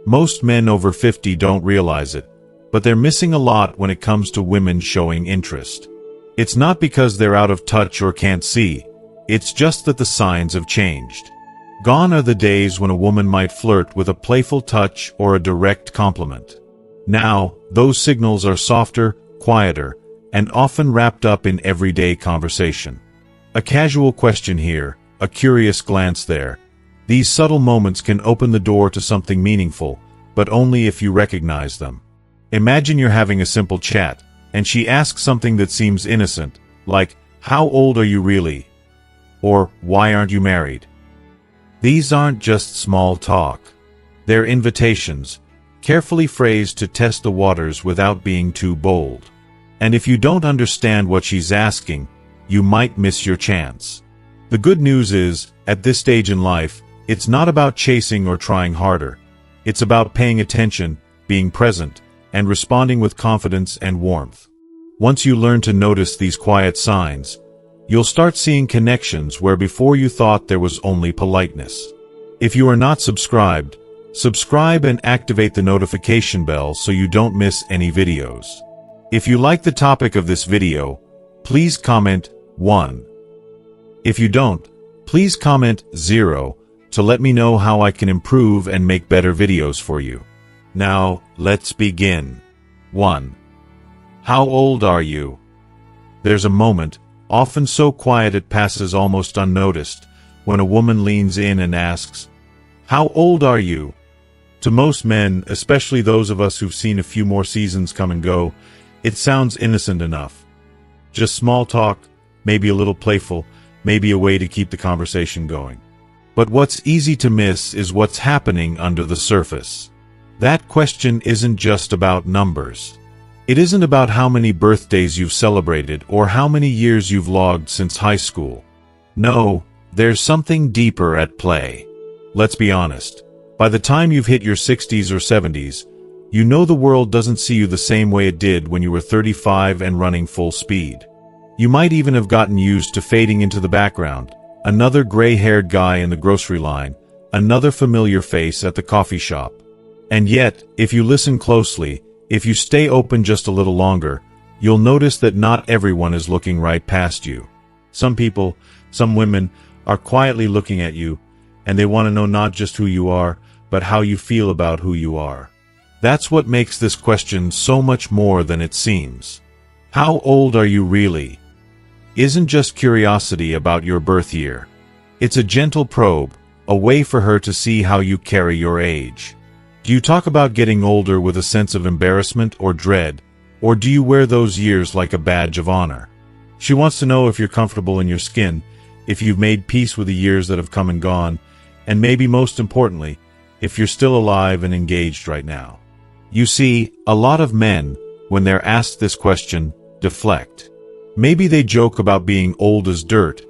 Most men over 50 don't realize it, but they're missing a lot when it comes to women showing interest. It's not because they're out of touch or can't see, it's just that the signs have changed. Gone are the days when a woman might flirt with a playful touch or a direct compliment. Now, those signals are softer, quieter, and often wrapped up in everyday conversation. A casual question here, a curious glance there. These subtle moments can open the door to something meaningful, but only if you recognize them. Imagine you're having a simple chat, and she asks something that seems innocent, like, "How old are you really?" Or, "Why aren't you married?" These aren't just small talk. They're invitations, carefully phrased to test the waters without being too bold. And if you don't understand what she's asking, you might miss your chance. The good news is, at this stage in life, it's not about chasing or trying harder. It's about paying attention, being present, and responding with confidence and warmth. Once you learn to notice these quiet signs, you'll start seeing connections where before you thought there was only politeness. If you are not subscribed, subscribe and activate the notification bell so you don't miss any videos. If you like the topic of this video, please comment 1. If you don't, please comment 0 to let me know how I can improve and make better videos for you. Now, let's begin. 1. How old are you? There's a moment, often so quiet it passes almost unnoticed, when a woman leans in and asks, "How old are you?" To most men, especially those of us who've seen a few more seasons come and go, it sounds innocent enough. Just small talk, maybe a little playful, maybe a way to keep the conversation going. But what's easy to miss is what's happening under the surface. That question isn't just about numbers. It isn't about how many birthdays you've celebrated or how many years you've logged since high school. No, there's something deeper at play. Let's be honest. By the time you've hit your 60s or 70s, you know the world doesn't see you the same way it did when you were 35 and running full speed. You might even have gotten used to fading into the background, another gray-haired guy in the grocery line, another familiar face at the coffee shop. And yet, if you listen closely, if you stay open just a little longer, you'll notice that not everyone is looking right past you. Some people, some women, are quietly looking at you, and they want to know not just who you are, but how you feel about who you are. That's what makes this question so much more than it seems. How old are you really? Isn't just curiosity about your birth year. It's a gentle probe, a way for her to see how you carry your age. Do you talk about getting older with a sense of embarrassment or dread, or do you wear those years like a badge of honor? She wants to know if you're comfortable in your skin, if you've made peace with the years that have come and gone, and maybe most importantly, if you're still alive and engaged right now. You see, a lot of men, when they're asked this question, deflect. Maybe they joke about being old as dirt,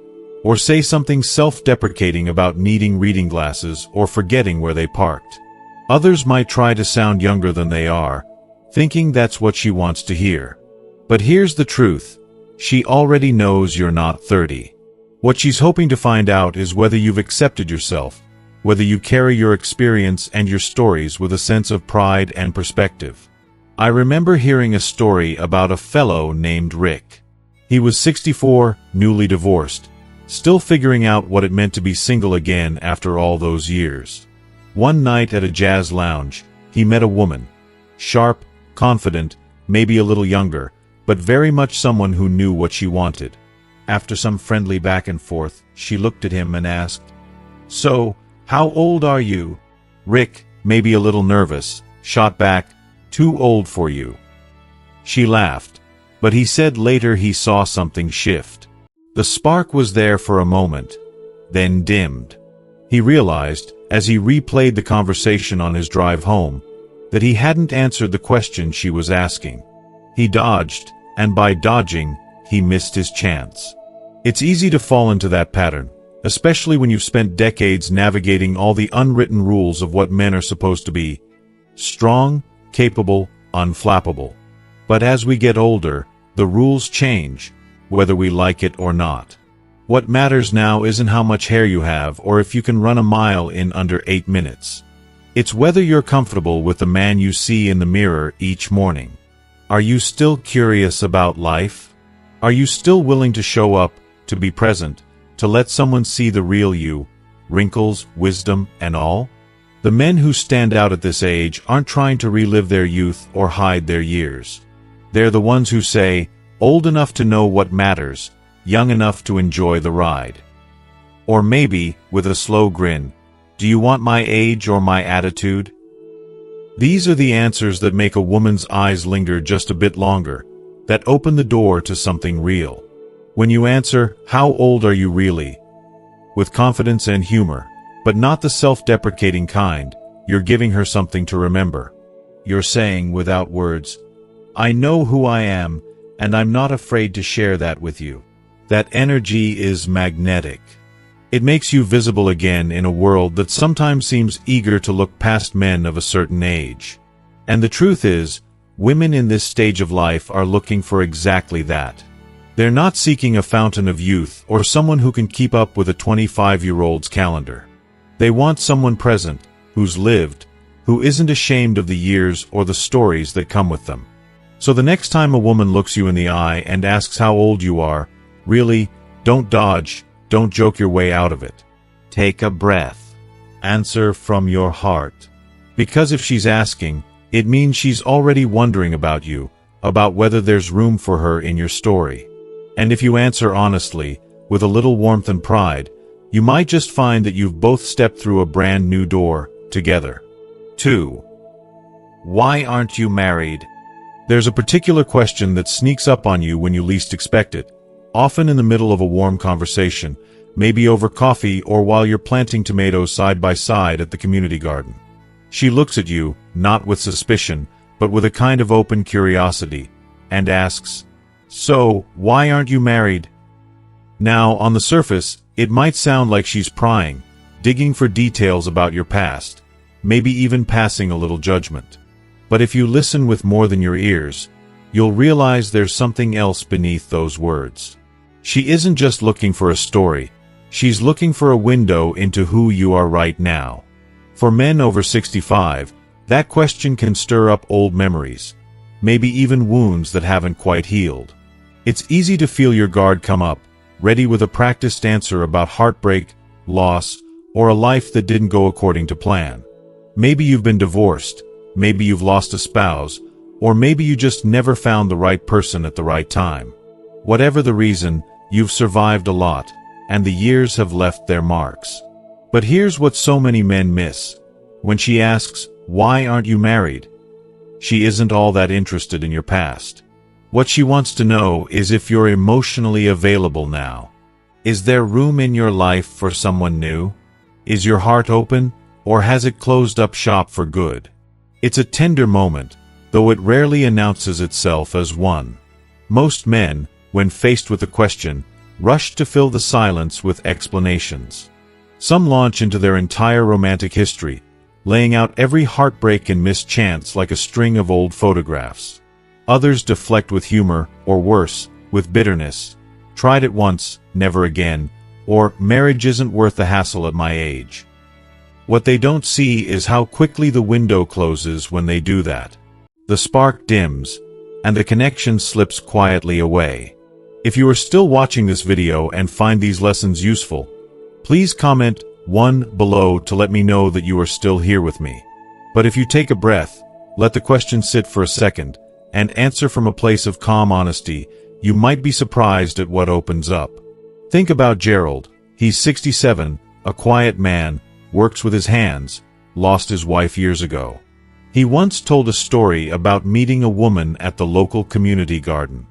or say something self-deprecating about needing reading glasses or forgetting where they parked. Others might try to sound younger than they are, thinking that's what she wants to hear. But here's the truth. She already knows you're not 30. What she's hoping to find out is whether you've accepted yourself, whether you carry your experience and your stories with a sense of pride and perspective. I remember hearing a story about a fellow named Rick. He was 64, newly divorced, still figuring out what it meant to be single again after all those years. One night at a jazz lounge, he met a woman. Sharp, confident, maybe a little younger, but very much someone who knew what she wanted. After some friendly back and forth, she looked at him and asked, "So, how old are you?" Rick, maybe a little nervous, shot back, "Too old for you." She laughed, but he said later he saw something shift. The spark was there for a moment, then dimmed. He realized, as he replayed the conversation on his drive home, that he hadn't answered the question she was asking. He dodged, and by dodging, he missed his chance. It's easy to fall into that pattern, especially when you've spent decades navigating all the unwritten rules of what men are supposed to be: strong, capable, unflappable. But as we get older, the rules change, whether we like it or not. What matters now isn't how much hair you have or if you can run a mile in under 8 minutes. It's whether you're comfortable with the man you see in the mirror each morning. Are you still curious about life? Are you still willing to show up, to be present, to let someone see the real you, wrinkles, wisdom, and all? The men who stand out at this age aren't trying to relive their youth or hide their years. They're the ones who say, old enough to know what matters, young enough to enjoy the ride. Or maybe, with a slow grin, do you want my age or my attitude? These are the answers that make a woman's eyes linger just a bit longer, that open the door to something real. When you answer, how old are you really? With confidence and humor, but not the self-deprecating kind, you're giving her something to remember. You're saying without words, I know who I am, and I'm not afraid to share that with you. That energy is magnetic. It makes you visible again in a world that sometimes seems eager to look past men of a certain age. And the truth is, women in this stage of life are looking for exactly that. They're not seeking a fountain of youth or someone who can keep up with a 25-year-old's calendar. They want someone present, who's lived, who isn't ashamed of the years or the stories that come with them. So the next time a woman looks you in the eye and asks how old you are, really, don't dodge. Don't joke your way out of it. Take a breath. Answer from your heart. Because if she's asking, it means she's already wondering about you, about whether there's room for her in your story. And if you answer honestly, with a little warmth and pride, you might just find that you've both stepped through a brand new door, together. 2. Why aren't you married? There's a particular question that sneaks up on you when you least expect it. Often in the middle of a warm conversation, maybe over coffee or while you're planting tomatoes side by side at the community garden. She looks at you, not with suspicion, but with a kind of open curiosity, and asks, so, why aren't you married? Now, on the surface, it might sound like she's prying, digging for details about your past, maybe even passing a little judgment. But if you listen with more than your ears, you'll realize there's something else beneath those words. She isn't just looking for a story, she's looking for a window into who you are right now. For men over 65, that question can stir up old memories, maybe even wounds that haven't quite healed. It's easy to feel your guard come up, ready with a practiced answer about heartbreak, loss, or a life that didn't go according to plan. Maybe you've been divorced, maybe you've lost a spouse, or maybe you just never found the right person at the right time. Whatever the reason, you've survived a lot, and the years have left their marks. But here's what so many men miss. When she asks, why aren't you married? She isn't all that interested in your past. What she wants to know is if you're emotionally available now. Is there room in your life for someone new? Is your heart open, or has it closed up shop for good? It's a tender moment, though it rarely announces itself as one. Most men, when faced with a question, rush to fill the silence with explanations. Some launch into their entire romantic history, laying out every heartbreak and mischance like a string of old photographs. Others deflect with humor, or worse, with bitterness. Tried it once, never again, or marriage isn't worth the hassle at my age. What they don't see is how quickly the window closes when they do that. The spark dims, and the connection slips quietly away. If you are still watching this video and find these lessons useful, please comment 1 below to let me know that you are still here with me. But if you take a breath, let the question sit for a second, and answer from a place of calm honesty, you might be surprised at what opens up. Think about Gerald. He's 67, a quiet man, works with his hands, lost his wife years ago. He once told a story about meeting a woman at the local community garden.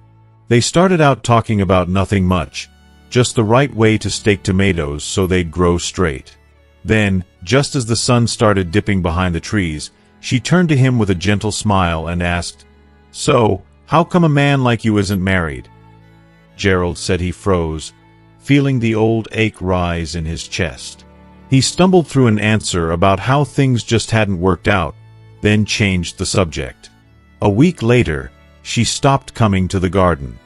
They started out talking about nothing much, just the right way to stake tomatoes so they'd grow straight. Then, just as the sun started dipping behind the trees, she turned to him with a gentle smile and asked, "So, how come a man like you isn't married?" Gerald said he froze, feeling the old ache rise in his chest. He stumbled through an answer about how things just hadn't worked out, then changed the subject. A week later, she stopped coming to the garden.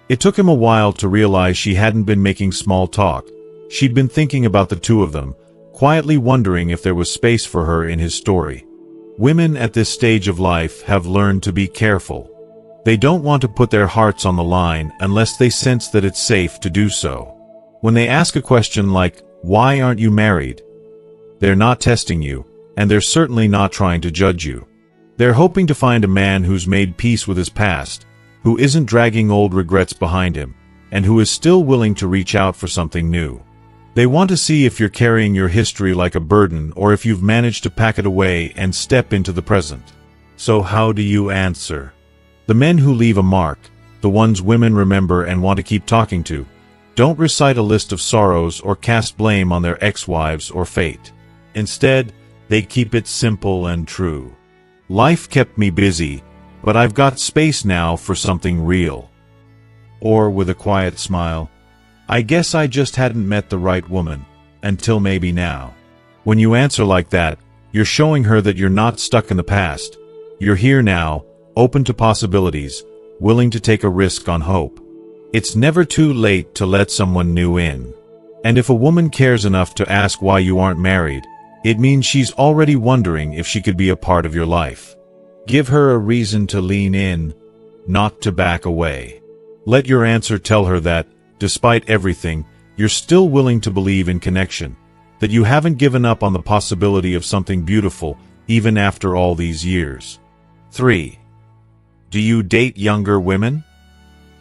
It took him a while to realize she hadn't been making small talk. She'd been thinking about the two of them, quietly wondering if there was space for her in his story. Women at this stage of life have learned to be careful. They don't want to put their hearts on the line unless they sense that it's safe to do so. When they ask a question like, "Why aren't you married?" they're not testing you, and they're certainly not trying to judge you. They're hoping to find a man who's made peace with his past, who isn't dragging old regrets behind him, and who is still willing to reach out for something new. They want to see if you're carrying your history like a burden or if you've managed to pack it away and step into the present. So how do you answer? The men who leave a mark, the ones women remember and want to keep talking to, don't recite a list of sorrows or cast blame on their ex-wives or fate. Instead, they keep it simple and true. Life kept me busy, but I've got space now for something real. Or with a quiet smile, I guess I just hadn't met the right woman, until maybe now. When you answer like that, you're showing her that you're not stuck in the past. You're here now, open to possibilities, willing to take a risk on hope. It's never too late to let someone new in. And if a woman cares enough to ask why you aren't married, it means she's already wondering if she could be a part of your life. Give her a reason to lean in, not to back away. Let your answer tell her that, despite everything, you're still willing to believe in connection, that you haven't given up on the possibility of something beautiful, even after all these years. 3. Do you date younger women?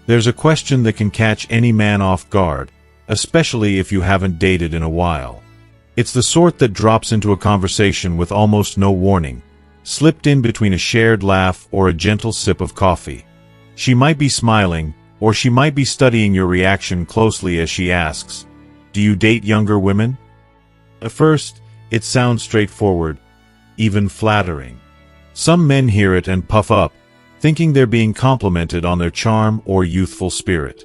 There's a question that can catch any man off guard, especially if you haven't dated in a while. It's the sort that drops into a conversation with almost no warning, slipped in between a shared laugh or a gentle sip of coffee. She might be smiling, or she might be studying your reaction closely as she asks, "Do you date younger women?" At first, it sounds straightforward, even flattering. Some men hear it and puff up, thinking they're being complimented on their charm or youthful spirit.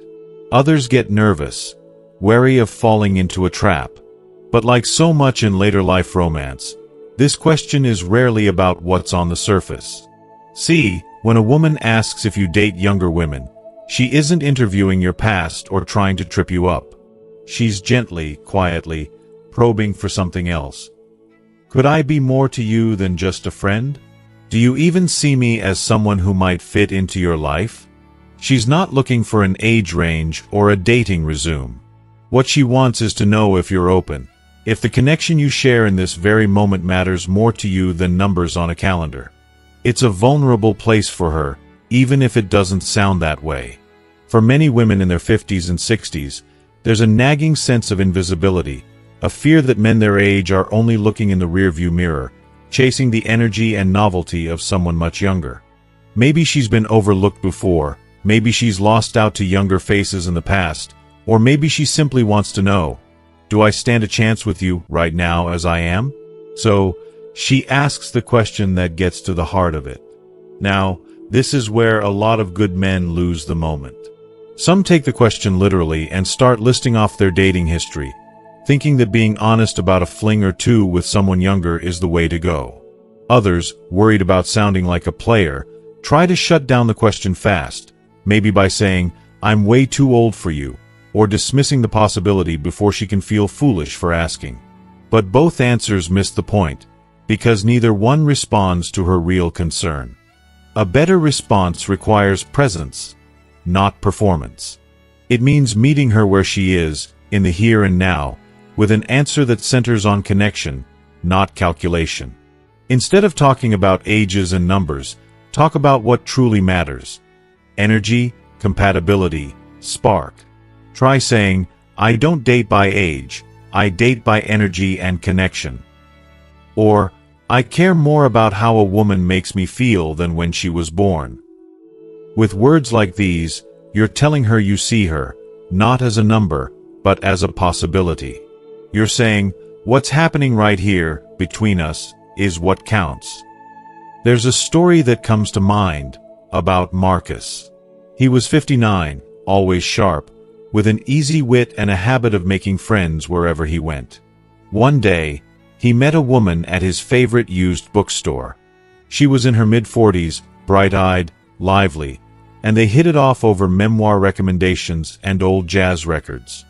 Others get nervous, wary of falling into a trap. But like so much in later life romance, this question is rarely about what's on the surface. See, when a woman asks if you date younger women, she isn't interviewing your past or trying to trip you up. She's gently, quietly, probing for something else. Could I be more to you than just a friend? Do you even see me as someone who might fit into your life? She's not looking for an age range or a dating resume. What she wants is to know if you're open, if the connection you share in this very moment matters more to you than numbers on a calendar. It's a vulnerable place for her, even if it doesn't sound that way. For many women in their 50s and 60s, there's a nagging sense of invisibility, a fear that men their age are only looking in the rearview mirror, chasing the energy and novelty of someone much younger. Maybe she's been overlooked before, maybe she's lost out to younger faces in the past, or maybe she simply wants to know, do I stand a chance with you right now as I am? So, she asks the question that gets to the heart of it. Now, this is where a lot of good men lose the moment. Some take the question literally and start listing off their dating history, thinking that being honest about a fling or two with someone younger is the way to go. Others, worried about sounding like a player, try to shut down the question fast, maybe by saying, "I'm way too old for you," or dismissing the possibility before she can feel foolish for asking. But both answers miss the point, because neither one responds to her real concern. A better response requires presence, not performance. It means meeting her where she is, in the here and now, with an answer that centers on connection, not calculation. Instead of talking about ages and numbers, talk about what truly matters. Energy, compatibility, spark. Try saying, "I don't date by age, I date by energy and connection." Or, "I care more about how a woman makes me feel than when she was born." With words like these, you're telling her you see her, not as a number, but as a possibility. You're saying, what's happening right here, between us, is what counts. There's a story that comes to mind, about Marcus. He was 59, always sharp, with an easy wit and a habit of making friends wherever he went. One day, he met a woman at his favorite used bookstore. She was in her mid-40s, bright-eyed, lively, and they hit it off over memoir recommendations and old jazz records.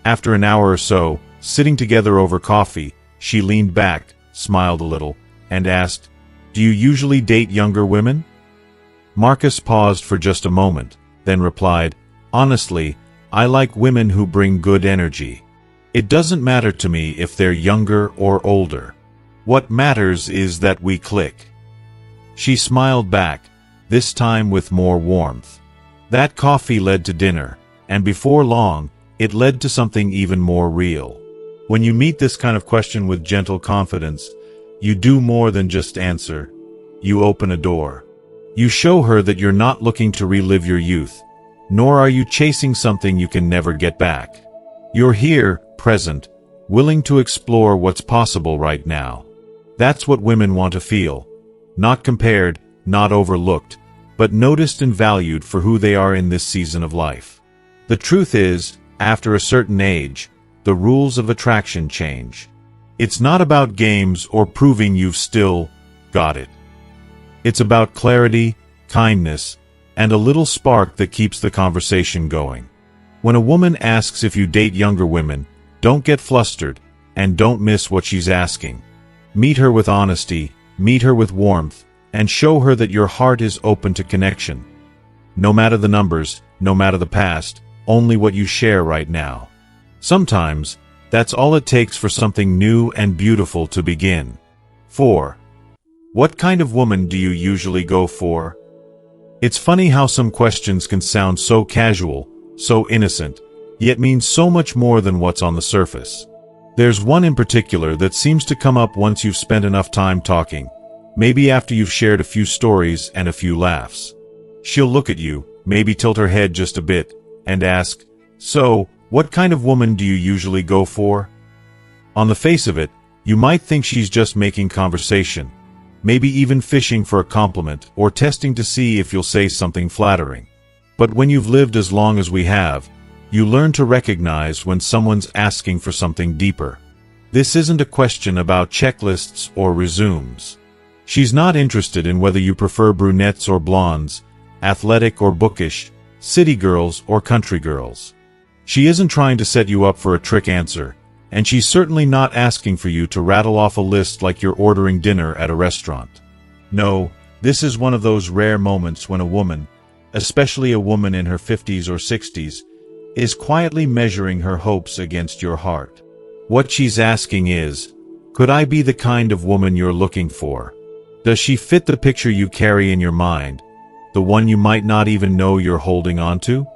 After an hour or so, sitting together over coffee, She leaned back, smiled a little, and asked, "Do you usually date younger women?" Marcus paused for just a moment, then replied, "Honestly, I like women who bring good energy. It doesn't matter to me if they're younger or older. What matters is that we click." She smiled back, this time with more warmth. That coffee led to dinner, and before long, it led to something even more real. When you meet this kind of question with gentle confidence, you do more than just answer. You open a door. You show her that you're not looking to relive your youth, nor are you chasing something you can never get back. You're here, present, willing to explore what's possible right now. That's what women want to feel. Not compared, not overlooked, but noticed and valued for who they are in this season of life. The truth is, after a certain age, the rules of attraction change. It's not about games or proving you've still got it. It's about clarity, kindness, and a little spark that keeps the conversation going. When a woman asks if you date younger women, don't get flustered, and don't miss what she's asking. Meet her with honesty, meet her with warmth, and show her that your heart is open to connection. No matter the numbers, no matter the past, only what you share right now. Sometimes, that's all it takes for something new and beautiful to begin. 4. What kind of woman do you usually go for? It's funny how some questions can sound so casual, so innocent, yet mean so much more than what's on the surface. There's one in particular that seems to come up once you've spent enough time talking, maybe after you've shared a few stories and a few laughs. She'll look at you, maybe tilt her head just a bit, and ask, "So, what kind of woman do you usually go for?" On the face of it, you might think she's just making conversation, maybe even fishing for a compliment or testing to see if you'll say something flattering. But when you've lived as long as we have, you learn to recognize when someone's asking for something deeper. This isn't a question about checklists or resumes. She's not interested in whether you prefer brunettes or blondes, athletic or bookish, city girls or country girls. She isn't trying to set you up for a trick answer, and she's certainly not asking for you to rattle off a list like you're ordering dinner at a restaurant. No, this is one of those rare moments when a woman, especially a woman in her 50s or 60s, is quietly measuring her hopes against your heart. What she's asking is, could I be the kind of woman you're looking for? Does she fit the picture you carry in your mind, the one you might not even know you're holding on to?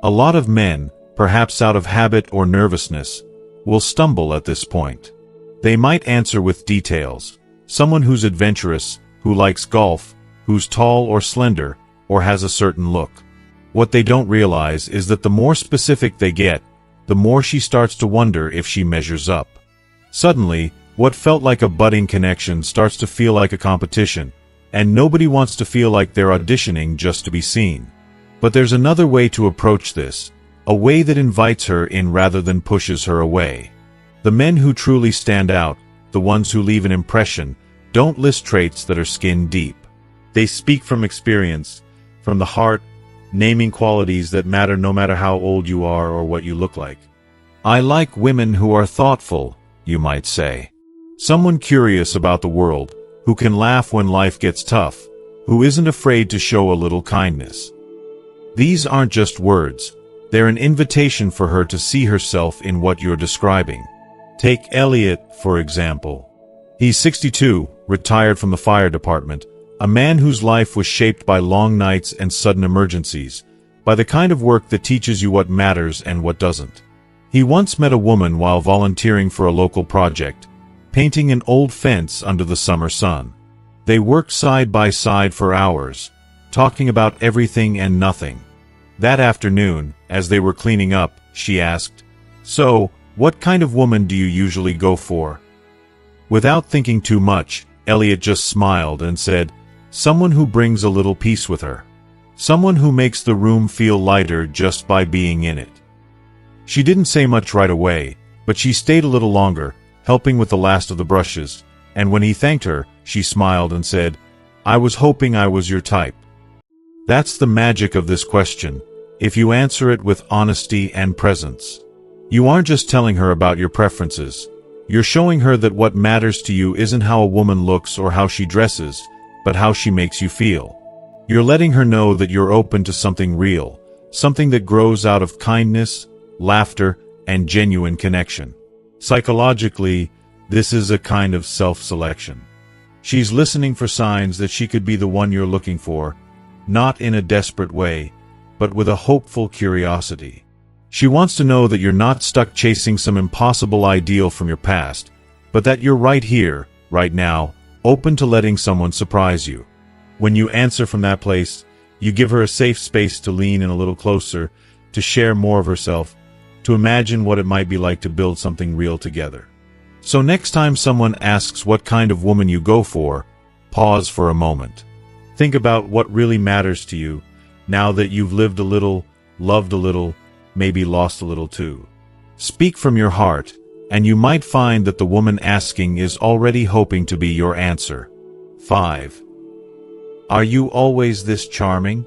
A lot of men, perhaps out of habit or nervousness, will stumble at this point. They might answer with details. Someone who's adventurous, who likes golf, who's tall or slender, or has a certain look. What they don't realize is that the more specific they get, the more she starts to wonder if she measures up. Suddenly, what felt like a budding connection starts to feel like a competition, and nobody wants to feel like they're auditioning just to be seen. But there's another way to approach this, a way that invites her in rather than pushes her away. The men who truly stand out, the ones who leave an impression, don't list traits that are skin deep. They speak from experience, from the heart, naming qualities that matter no matter how old you are or what you look like. I like women who are thoughtful, you might say. Someone curious about the world, who can laugh when life gets tough, who isn't afraid to show a little kindness. These aren't just words, they're an invitation for her to see herself in what you're describing. Take Elliot, for example. He's 62, retired from the fire department, a man whose life was shaped by long nights and sudden emergencies, by the kind of work that teaches you what matters and what doesn't. He once met a woman while volunteering for a local project, painting an old fence under the summer sun. They worked side by side for hours, talking about everything and nothing. That afternoon, as they were cleaning up, she asked, "So, what kind of woman do you usually go for?" Without thinking too much, Elliot just smiled and said, "Someone who brings a little peace with her. Someone who makes the room feel lighter just by being in it." She didn't say much right away, but she stayed a little longer, helping with the last of the brushes, and when he thanked her, she smiled and said, "I was hoping I was your type." That's the magic of this question, if you answer it with honesty and presence. You aren't just telling her about your preferences, You're showing her that what matters to you isn't how a woman looks or how she dresses, but how she makes you feel. You're letting her know that you're open to something real, something that grows out of kindness, laughter, and genuine connection. Psychologically, this is a kind of self-selection. She's listening for signs that she could be the one you're looking for, not in a desperate way, but with a hopeful curiosity. She wants to know that you're not stuck chasing some impossible ideal from your past, but that you're right here, right now, open to letting someone surprise you. When you answer from that place, you give her a safe space to lean in a little closer, to share more of herself, to imagine what it might be like to build something real together. So next time someone asks what kind of woman you go for, pause for a moment. Think about what really matters to you, now that you've lived a little, loved a little, maybe lost a little too. Speak from your heart, and you might find that the woman asking is already hoping to be your answer. 5. Are you always this charming?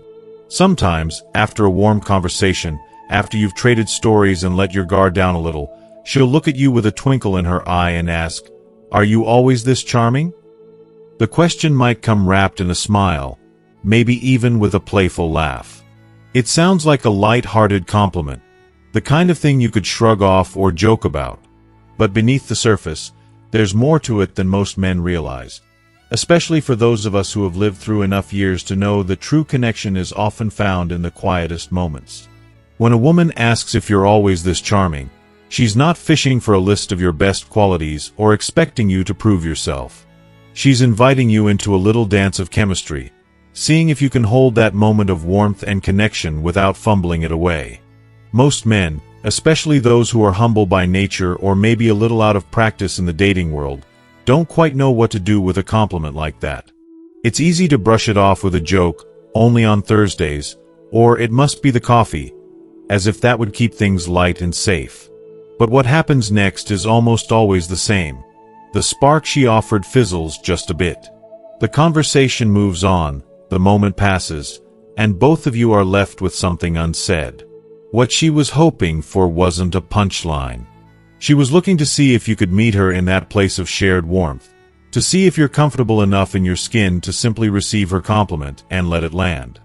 Sometimes, after a warm conversation, after you've traded stories and let your guard down a little, she'll look at you with a twinkle in her eye and ask, "Are you always this charming?" The question might come wrapped in a smile, maybe even with a playful laugh. It sounds like a light-hearted compliment, the kind of thing you could shrug off or joke about. But beneath the surface, there's more to it than most men realize, especially for those of us who have lived through enough years to know that true connection is often found in the quietest moments. When a woman asks if you're always this charming, she's not fishing for a list of your best qualities or expecting you to prove yourself. She's inviting you into a little dance of chemistry, seeing if you can hold that moment of warmth and connection without fumbling it away. Most men, especially those who are humble by nature or maybe a little out of practice in the dating world, don't quite know what to do with a compliment like that. It's easy to brush it off with a joke, "Only on Thursdays," or "It must be the coffee," as if that would keep things light and safe. But what happens next is almost always the same. The spark she offered fizzles just a bit. The conversation moves on, the moment passes, and both of you are left with something unsaid. What she was hoping for wasn't a punchline. She was looking to see if you could meet her in that place of shared warmth, to see if you're comfortable enough in your skin to simply receive her compliment and let it land.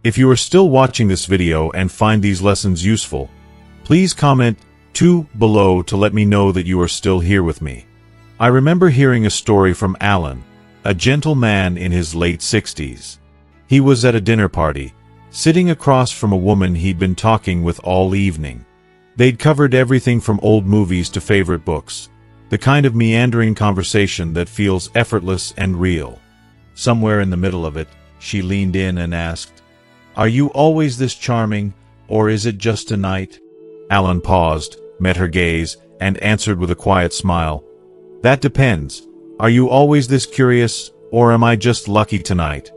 If you are still watching this video and find these lessons useful, please comment 2 below to let me know that you are still here with me. I remember hearing a story from Alan, a gentle man in his late 60s. He was at a dinner party, sitting across from a woman he'd been talking with all evening. They'd covered everything from old movies to favorite books, the kind of meandering conversation that feels effortless and real. Somewhere in the middle of it, she leaned in and asked, "Are you always this charming, or is it just tonight?" Alan paused, met her gaze, and answered with a quiet smile, "That depends. Are you always this curious, or am I just lucky tonight?"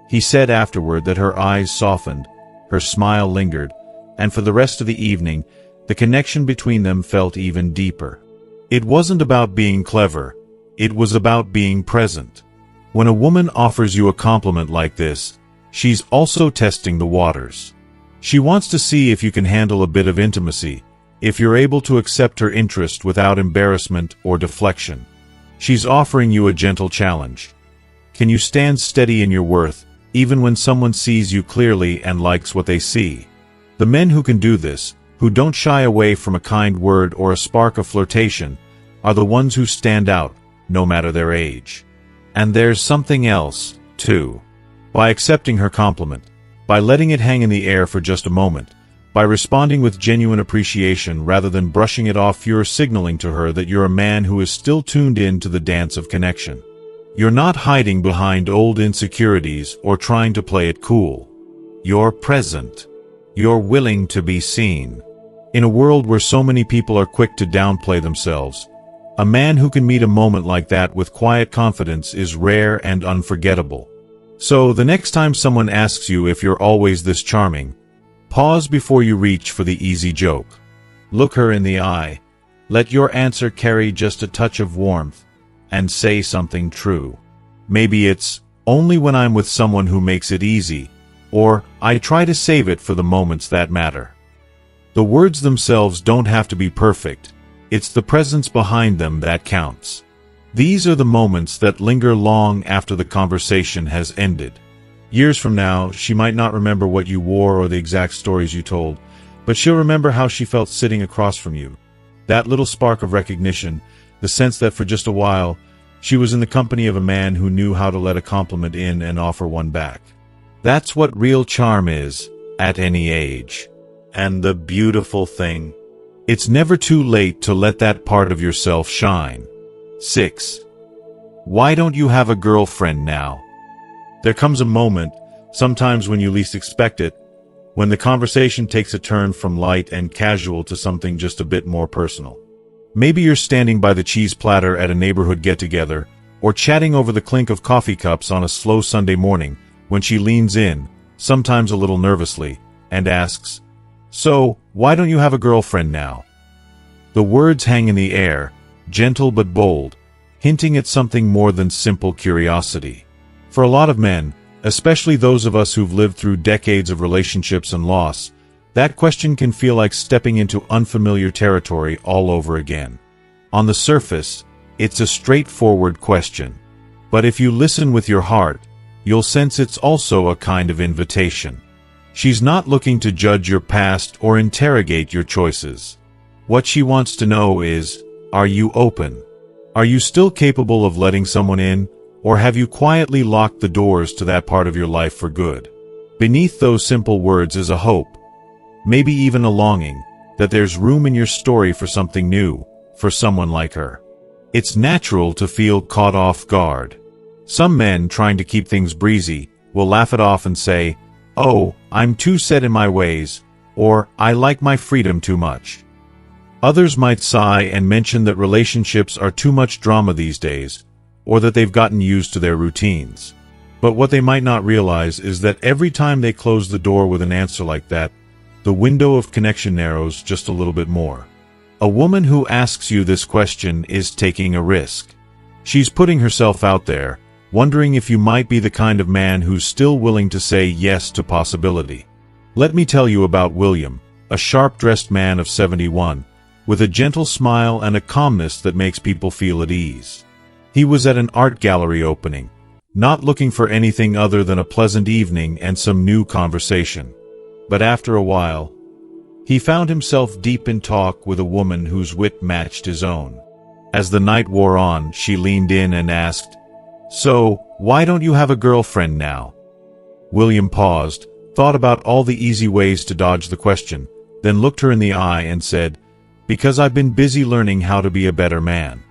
He said afterward that her eyes softened, her smile lingered, and for the rest of the evening, the connection between them felt even deeper. It wasn't about being clever, it was about being present. When a woman offers you a compliment like this, she's also testing the waters. She wants to see if you can handle a bit of intimacy, if you're able to accept her interest without embarrassment or deflection. She's offering you a gentle challenge. Can you stand steady in your worth, even when someone sees you clearly and likes what they see? The men who can do this, who don't shy away from a kind word or a spark of flirtation, are the ones who stand out, no matter their age. And there's something else, too. By accepting her compliment, by letting it hang in the air for just a moment, by responding with genuine appreciation rather than brushing it off, you're signaling to her that you're a man who is still tuned in to the dance of connection. You're not hiding behind old insecurities or trying to play it cool. You're present. You're willing to be seen. In a world where so many people are quick to downplay themselves, a man who can meet a moment like that with quiet confidence is rare and unforgettable. So, the next time someone asks you if you're always this charming, pause before you reach for the easy joke. Look her in the eye. Let your answer carry just a touch of warmth, and say something true. Maybe it's, "Only when I'm with someone who makes it easy," or "I try to save it for the moments that matter." The words themselves don't have to be perfect. It's the presence behind them that counts. These are the moments that linger long after the conversation has ended. Years from now, she might not remember what you wore or the exact stories you told, but she'll remember how she felt sitting across from you. That little spark of recognition, the sense that for just a while, she was in the company of a man who knew how to let a compliment in and offer one back. That's what real charm is, at any age. And the beautiful thing, it's never too late to let that part of yourself shine. 6. Why don't you have a girlfriend now? There comes a moment, sometimes when you least expect it, when the conversation takes a turn from light and casual to something just a bit more personal. Maybe you're standing by the cheese platter at a neighborhood get-together, or chatting over the clink of coffee cups on a slow Sunday morning, when she leans in, sometimes a little nervously, and asks, "So, why don't you have a girlfriend now?" The words hang in the air, gentle but bold, hinting at something more than simple curiosity. For a lot of men, especially those of us who've lived through decades of relationships and loss, that question can feel like stepping into unfamiliar territory all over again. On the surface, it's a straightforward question. But if you listen with your heart, you'll sense it's also a kind of invitation. She's not looking to judge your past or interrogate your choices. What she wants to know is, are you open? Are you still capable of letting someone in, or have you quietly locked the doors to that part of your life for good? Beneath those simple words is a hope, maybe even a longing, that there's room in your story for something new, for someone like her. It's natural to feel caught off guard. Some men, trying to keep things breezy, will laugh it off and say, "Oh, I'm too set in my ways," or "I like my freedom too much." Others might sigh and mention that relationships are too much drama these days, or that they've gotten used to their routines. But what they might not realize is that every time they close the door with an answer like that, the window of connection narrows just a little bit more. A woman who asks you this question is taking a risk. She's putting herself out there, wondering if you might be the kind of man who's still willing to say yes to possibility. Let me tell you about William, a sharp-dressed man of 71, with a gentle smile and a calmness that makes people feel at ease. He was at an art gallery opening, not looking for anything other than a pleasant evening and some new conversation. But after a while, he found himself deep in talk with a woman whose wit matched his own. As the night wore on, she leaned in and asked, "So, why don't you have a girlfriend now?" William paused, thought about all the easy ways to dodge the question, then looked her in the eye and said, "Because I've been busy learning how to be a better man.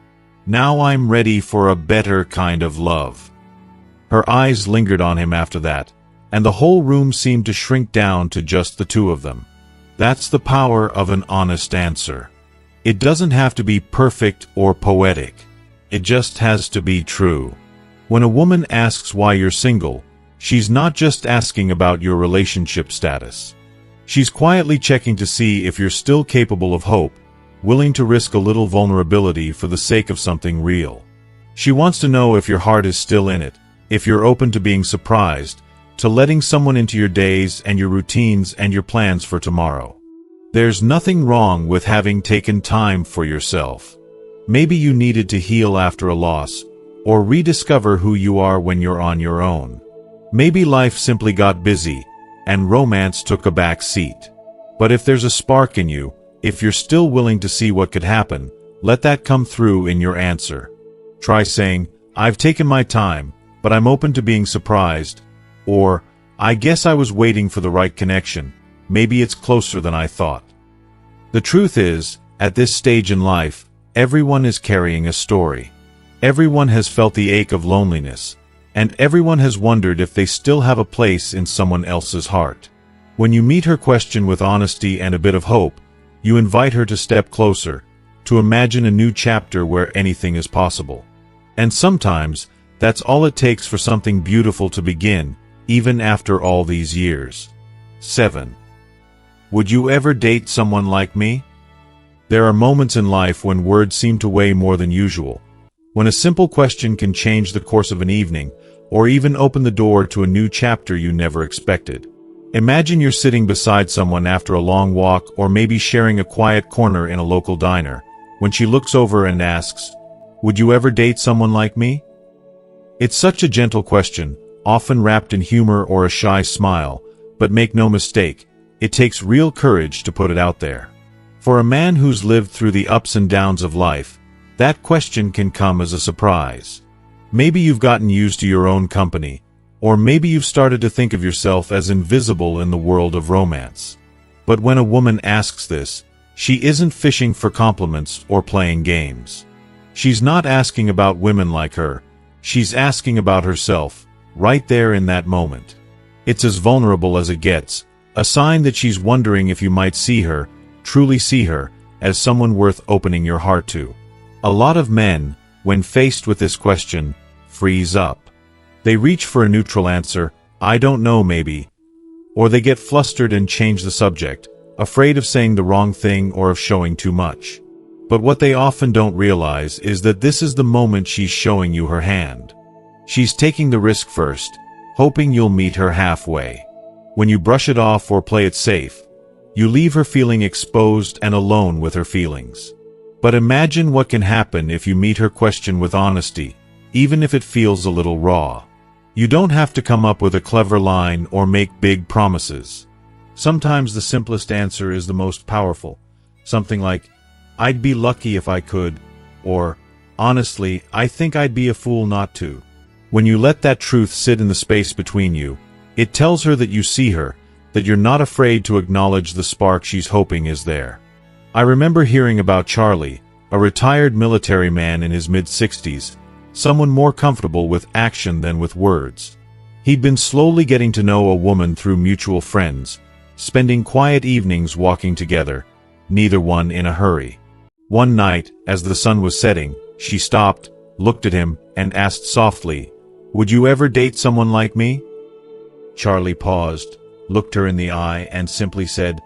Now I'm ready for a better kind of love." Her eyes lingered on him after that, and the whole room seemed to shrink down to just the two of them. That's the power of an honest answer. It doesn't have to be perfect or poetic. It just has to be true. When a woman asks why you're single, she's not just asking about your relationship status. She's quietly checking to see if you're still capable of hope, willing to risk a little vulnerability for the sake of something real. She wants to know if your heart is still in it, if you're open to being surprised, to letting someone into your days and your routines and your plans for tomorrow. There's nothing wrong with having taken time for yourself. Maybe you needed to heal after a loss, or rediscover who you are when you're on your own. Maybe life simply got busy, and romance took a back seat. But if there's a spark in you, if you're still willing to see what could happen, let that come through in your answer. Try saying, "I've taken my time, but I'm open to being surprised," or, "I guess I was waiting for the right connection. Maybe it's closer than I thought." The truth is, at this stage in life, everyone is carrying a story. Everyone has felt the ache of loneliness, and everyone has wondered if they still have a place in someone else's heart. When you meet her question with honesty and a bit of hope, you invite her to step closer, to imagine a new chapter where anything is possible. And sometimes, that's all it takes for something beautiful to begin, even after all these years. 7. Would you ever date someone like me? There are moments in life when words seem to weigh more than usual, when a simple question can change the course of an evening, or even open the door to a new chapter you never expected. Imagine you're sitting beside someone after a long walk or maybe sharing a quiet corner in a local diner, when she looks over and asks, "Would you ever date someone like me?" It's such a gentle question, often wrapped in humor or a shy smile, but make no mistake, it takes real courage to put it out there. For a man who's lived through the ups and downs of life, that question can come as a surprise. Maybe you've gotten used to your own company, or maybe you've started to think of yourself as invisible in the world of romance. But when a woman asks this, she isn't fishing for compliments or playing games. She's not asking about women like her, she's asking about herself, right there in that moment. It's as vulnerable as it gets, a sign that she's wondering if you might see her, truly see her, as someone worth opening your heart to. A lot of men, when faced with this question, freeze up. They reach for a neutral answer, "I don't know, maybe." Or they get flustered and change the subject, afraid of saying the wrong thing or of showing too much. But what they often don't realize is that this is the moment she's showing you her hand. She's taking the risk first, hoping you'll meet her halfway. When you brush it off or play it safe, you leave her feeling exposed and alone with her feelings. But imagine what can happen if you meet her question with honesty, even if it feels a little raw. You don't have to come up with a clever line or make big promises. Sometimes the simplest answer is the most powerful. Something like, "I'd be lucky if I could," or, "Honestly, I think I'd be a fool not to." When you let that truth sit in the space between you, it tells her that you see her, that you're not afraid to acknowledge the spark she's hoping is there. I remember hearing about Charlie, a retired military man in his mid-60s, someone more comfortable with action than with words. He'd been slowly getting to know a woman through mutual friends, spending quiet evenings walking together, neither one in a hurry. One night, as the sun was setting, she stopped, looked at him, and asked softly, "Would you ever date someone like me?" Charlie paused, looked her in the eye, and simply said,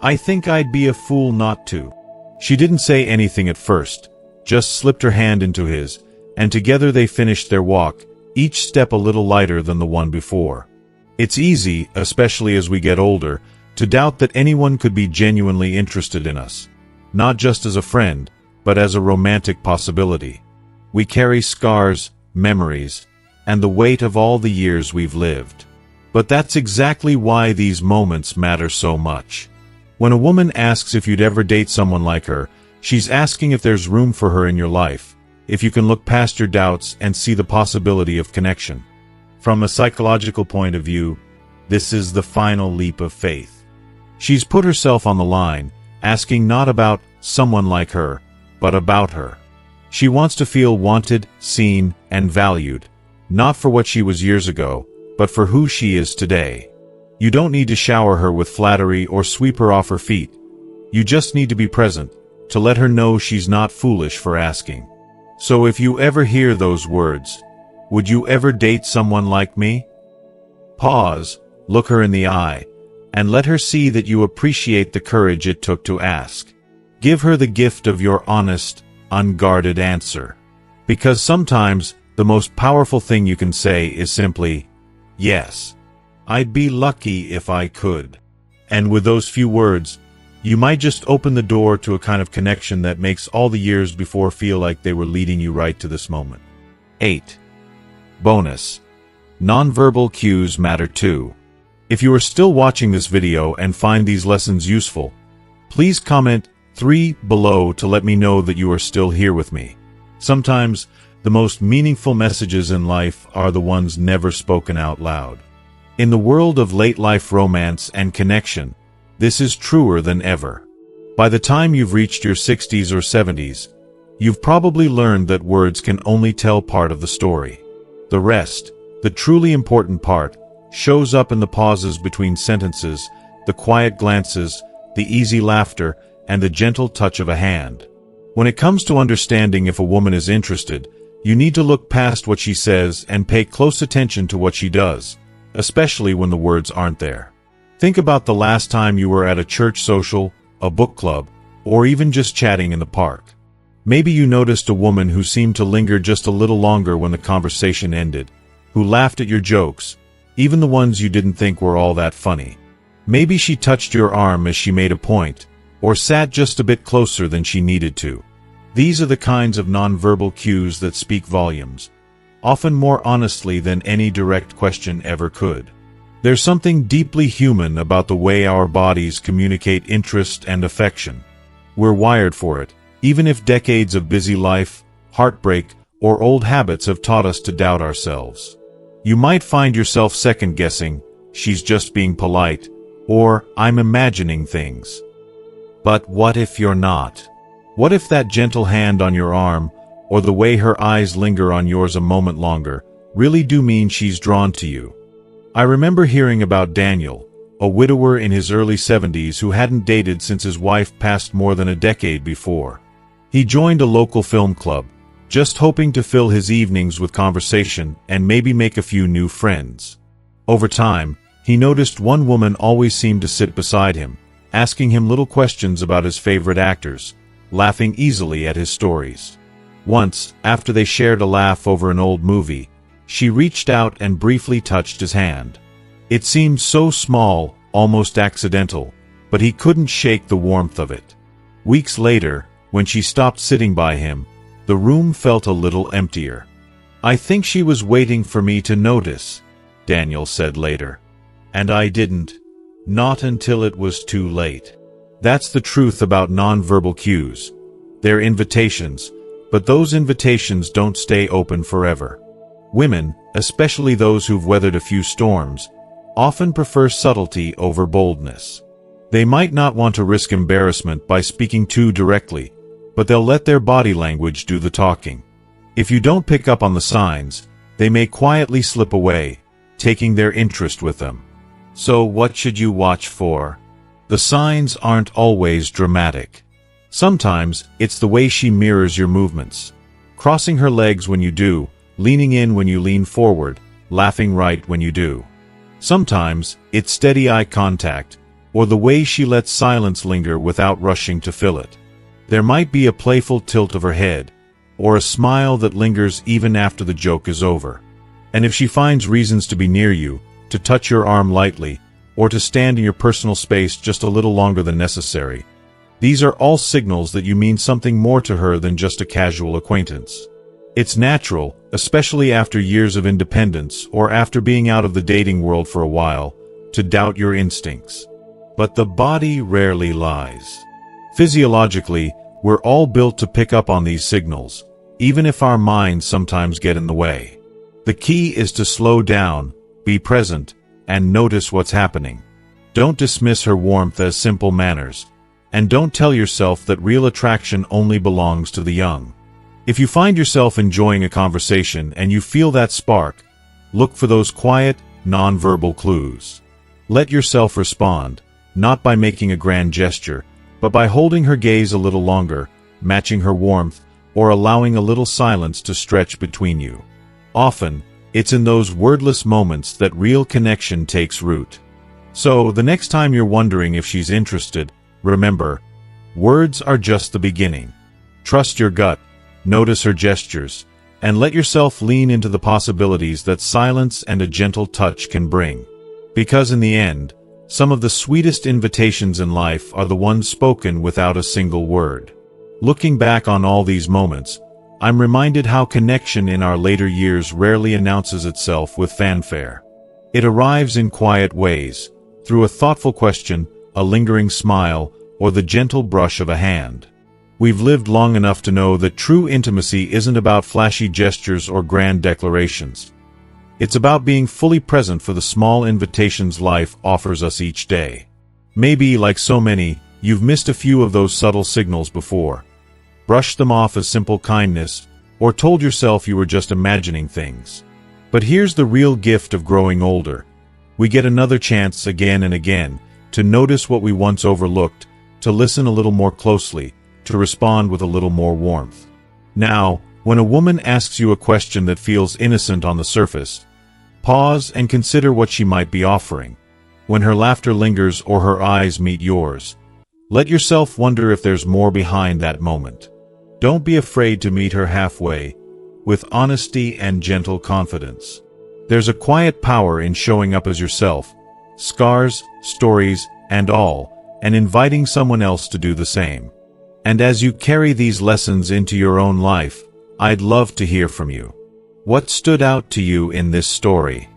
"I think I'd be a fool not to." She didn't say anything at first, just slipped her hand into his, and together they finished their walk, each step a little lighter than the one before. It's easy, especially as we get older, to doubt that anyone could be genuinely interested in us, not just as a friend, but as a romantic possibility. We carry scars, memories, and the weight of all the years we've lived. But that's exactly why these moments matter so much. When a woman asks if you'd ever date someone like her, she's asking if there's room for her in your life, if you can look past your doubts and see the possibility of connection. From a psychological point of view, this is the final leap of faith. She's put herself on the line, asking not about someone like her, but about her. She wants to feel wanted, seen, and valued, not for what she was years ago, but for who she is today. You don't need to shower her with flattery or sweep her off her feet. You just need to be present, to let her know she's not foolish for asking. So if you ever hear those words, "Would you ever date someone like me?" Pause, look her in the eye, and let her see that you appreciate the courage it took to ask. Give her the gift of your honest, unguarded answer. Because sometimes, the most powerful thing you can say is simply, "Yes, I'd be lucky if I could." And with those few words, you might just open the door to a kind of connection that makes all the years before feel like they were leading you right to this moment. 8. Bonus. Nonverbal cues matter too. If you are still watching this video and find these lessons useful, please comment 3 below to let me know that you are still here with me. Sometimes, the most meaningful messages in life are the ones never spoken out loud. In the world of late-life romance and connection, this is truer than ever. By the time you've reached your 60s or 70s, you've probably learned that words can only tell part of the story. The rest, the truly important part, shows up in the pauses between sentences, the quiet glances, the easy laughter, and the gentle touch of a hand. When it comes to understanding if a woman is interested, you need to look past what she says and pay close attention to what she does, especially when the words aren't there. Think about the last time you were at a church social, a book club, or even just chatting in the park. Maybe you noticed a woman who seemed to linger just a little longer when the conversation ended, who laughed at your jokes, even the ones you didn't think were all that funny. Maybe she touched your arm as she made a point, or sat just a bit closer than she needed to. These are the kinds of nonverbal cues that speak volumes, often more honestly than any direct question ever could. There's something deeply human about the way our bodies communicate interest and affection. We're wired for it, even if decades of busy life, heartbreak, or old habits have taught us to doubt ourselves. You might find yourself second-guessing, "She's just being polite," or "I'm imagining things." But what if you're not? What if that gentle hand on your arm, or the way her eyes linger on yours a moment longer, really do mean she's drawn to you? I remember hearing about Daniel, a widower in his early 70s who hadn't dated since his wife passed more than a decade before. He joined a local film club, just hoping to fill his evenings with conversation and maybe make a few new friends. Over time, he noticed one woman always seemed to sit beside him, asking him little questions about his favorite actors, laughing easily at his stories. Once, after they shared a laugh over an old movie, she reached out and briefly touched his hand. It seemed so small, almost accidental, but he couldn't shake the warmth of it. Weeks later, when she stopped sitting by him, the room felt a little emptier. "I think she was waiting for me to notice," Daniel said later. "And I didn't. Not until it was too late." That's the truth about nonverbal cues. They're invitations, but those invitations don't stay open forever. Women, especially those who've weathered a few storms, often prefer subtlety over boldness. They might not want to risk embarrassment by speaking too directly, but they'll let their body language do the talking. If you don't pick up on the signs, they may quietly slip away, taking their interest with them. So what should you watch for? The signs aren't always dramatic. Sometimes, it's the way she mirrors your movements. Crossing her legs when you do, leaning in when you lean forward, laughing right when you do. Sometimes, it's steady eye contact, or the way she lets silence linger without rushing to fill it. There might be a playful tilt of her head, or a smile that lingers even after the joke is over. And if she finds reasons to be near you, to touch your arm lightly, or to stand in your personal space just a little longer than necessary, these are all signals that you mean something more to her than just a casual acquaintance. It's natural, especially after years of independence or after being out of the dating world for a while, to doubt your instincts. But the body rarely lies. Physiologically, we're all built to pick up on these signals, even if our minds sometimes get in the way. The key is to slow down, be present, and notice what's happening. Don't dismiss her warmth as simple manners, and don't tell yourself that real attraction only belongs to the young. If you find yourself enjoying a conversation and you feel that spark, look for those quiet, nonverbal clues. Let yourself respond, not by making a grand gesture, but by holding her gaze a little longer, matching her warmth, or allowing a little silence to stretch between you. Often, it's in those wordless moments that real connection takes root. So, the next time you're wondering if she's interested, remember, words are just the beginning. Trust your gut, notice her gestures, and let yourself lean into the possibilities that silence and a gentle touch can bring. Because in the end, some of the sweetest invitations in life are the ones spoken without a single word. Looking back on all these moments, I'm reminded how connection in our later years rarely announces itself with fanfare. It arrives in quiet ways, through a thoughtful question, a lingering smile, or the gentle brush of a hand. We've lived long enough to know that true intimacy isn't about flashy gestures or grand declarations. It's about being fully present for the small invitations life offers us each day. Maybe, like so many, you've missed a few of those subtle signals before. Brushed them off as simple kindness, or told yourself you were just imagining things. But here's the real gift of growing older. We get another chance again and again to notice what we once overlooked, to listen a little more closely, to respond with a little more warmth. Now, when a woman asks you a question that feels innocent on the surface, pause and consider what she might be offering. When her laughter lingers or her eyes meet yours, let yourself wonder if there's more behind that moment. Don't be afraid to meet her halfway, with honesty and gentle confidence. There's a quiet power in showing up as yourself, scars, stories, and all, and inviting someone else to do the same. And as you carry these lessons into your own life, I'd love to hear from you. What stood out to you in this story?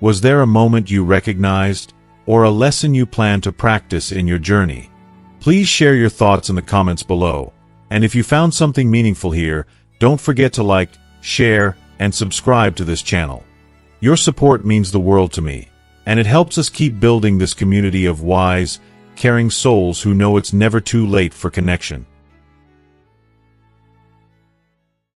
Was there a moment you recognized, or a lesson you plan to practice in your journey? Please share your thoughts in the comments below. And if you found something meaningful here, don't forget to like, share, and subscribe to this channel. Your support means the world to me, and it helps us keep building this community of wise, caring souls who know it's never too late for connection.